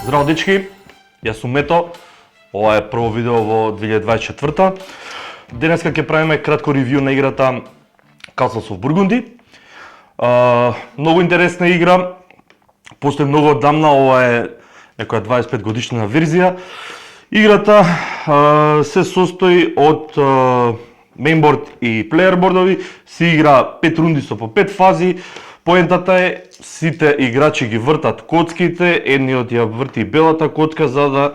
Здраво дечки, јас сум Мето, ова е прво видео во 2024-та. Денеска ќе правиме кратко ревју на играта Castles of Burgundy. Многу интересна игра, постои многу одамна, ова е некоја 25 годишна верзија. Играта се состои од мейнборд и плеербордови, се игра 5 рунди со по 5 фази. Поентата е, сите играчи ги вртат коцките, едниот ја врти белата коцка за да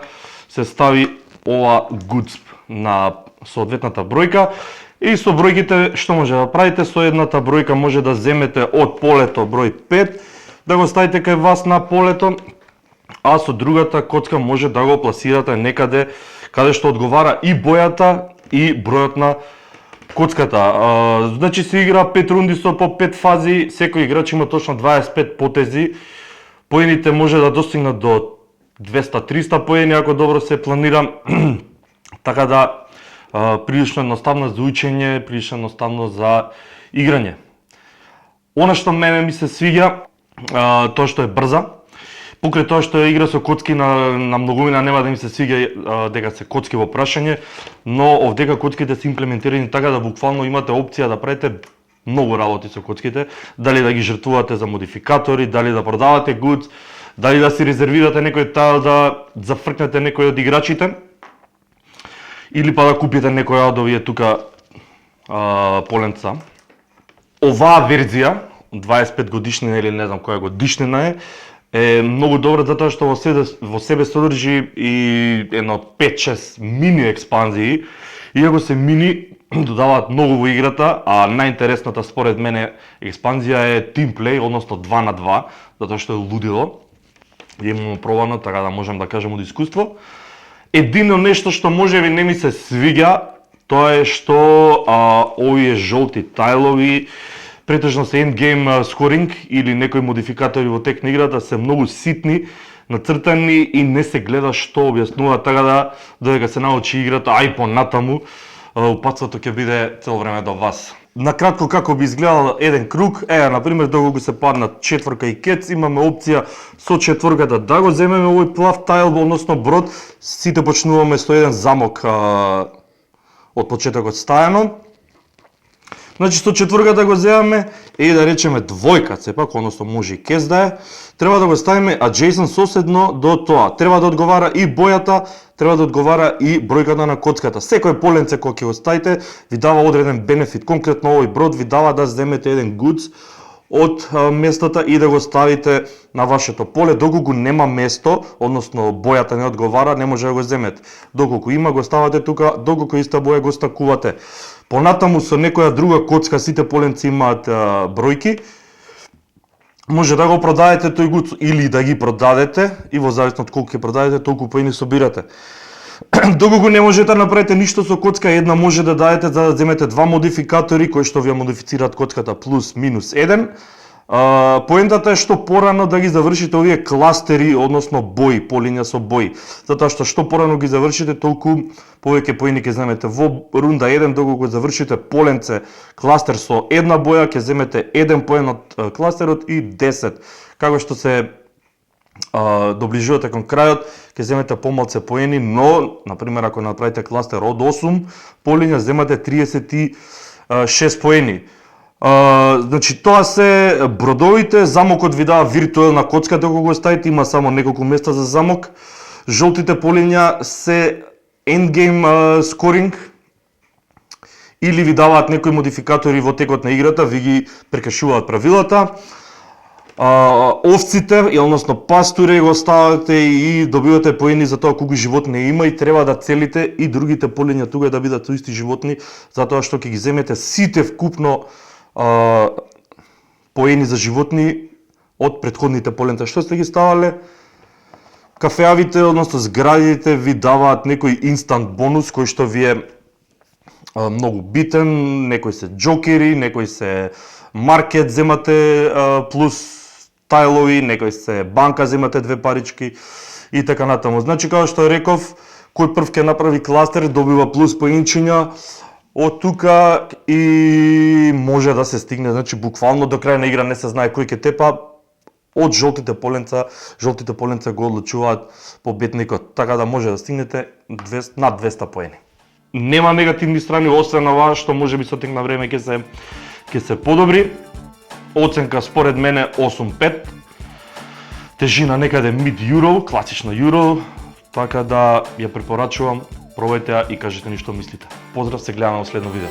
се стави ова гуцп на соодветната бројка. И со бројките што може да правите, со едната бројка може да земете од полето број 5, да го ставите кај вас на полето, а со другата коцка може да го пласирате некаде каде што одговара и бојата и бројот на коцката. Значи се игра 5 рунди со по 5 фази, секој играч има точно 25 потези. Поените може да достигнат до 200-300 поени ако добро се планира. Така да прилично едноставно за учење, прилично едноставно за играње. Она што мене ми се свиѓа, тоа што е брза. Покрај тоа што е игра со коцки на многумина, нема да ми се свиѓа дека се коцки во прашање, но овдека коцките се имплементирани така да буквално имате опција да правите многу работи со коцките, дали да ги жртвувате за модификатори, дали да продавате гудс, дали да си резервирате некој тайл да зафркнете некој од играчите, или па да купите некоја од овие тука поленца. Оваа верзија, 25 годишнина или не знам која годишнина е многу добра затоа што во себе содржи и едно 5-6 мини експанзии. Иако се мини, додаваат многу во играта, а најинтересната според мене експанзија е Team Play, односно 2 на 2, затоа што е лудило. Имamo пробано, така да можам да кажам од искуство. Едино нешто што можеби не ми се свиѓа, тоа е што овие жолти тајлови, претежно се endgame скоринг или некои модификатори во тек на играта се многу ситни, нацртани и не се гледа што објаснува, така да додека се научи играта, а и понатаму, упатството ќе биде цело време до вас. Накратко како би изгледал еден круг, например, доколку се паднат четворка и кец, имаме опција со четворката да го земеме овој плав тайл, односно брод, сите почнуваме со еден замок од почетокот стајано. Значи со четворката го земаме и да речеме двојка, сепак, односно може и кез да е, треба да го ставиме adjacent соседно до тоа. Треба да одговара и бојата, треба да одговара и бројката на коцката. Секој поленце кој ќе го ставите ви дава одреден бенефит. Конкретно овој брод ви дава да земете еден гудс од местата и да го ставите на вашето поле. Доколку нема место, односно бојата не одговара, не може да го земете. Доколку има, го ставате тука, доколку иста боја го стакувате. Понатаму со некоја друга коцка, сите поленци имаат бројки, може да го продадете тој гудс или да ги продадете и во зависност од колку ќе продадете, толку поени собирате. Доколку не можете да направите ништо со коцка, една може да дадете за да земете два модификатори кои што ви модифицираат коцката плюс минус 1. Поентата е што порано да ги завршите овие кластери, односно бои, по линија со бои. Затоа што порано ги завршите, толку повеќе поени ќе земете. Во рунда 1, доколку завршите поленце кластер со една боја, ќе земете 1 поен од кластерот и 10. Како што се доближувате кон крајот, ќе земете помалце поени, но, например, ако направите кластер од 8 полиња, земате 36 поени. Значи, тоа се бродовите, замокот ви дава виртуелна коцка доколку го ставите, има само неколку места за замок. Жолтите полиња се endgame скоринг, или ви даваат некои модификатори во текот на играта, ви ги прекршуваат правилата. Овците, односно пастури го ставате и добивате поени за тоа колку животни има и треба да целите и другите полиња тука да бидат исти животни, затоа што ќе ги земете сите вкупно поени за животни од претходните поленца што сте ги ставале. Кафеавите, односно зградите ви даваат некој инстант бонус кој што ви е многу битен, некои се джокери, некои се маркет земате плюс тајлови, некои се банка земате 2 парички и така натаму. Значи, како што реков, кој прв ќе направи кластер добива плюс поинчиња, од тука и може да се стигне, значи буквално до крај на игра не се знае кој ќе тепа, од жолтите поленца го одлучуваат победникот, така да може да стигнете над 200 поени. Нема негативни страни, освен ова што можеби со тек на време ќе се подобри. Оценка според мене 8.5. Тежина некаде mid Euro, класична Euro, така да ја препорачувам, пробајте ја и кажете ни што мислите. Поздрав, се гледаме во следно видео.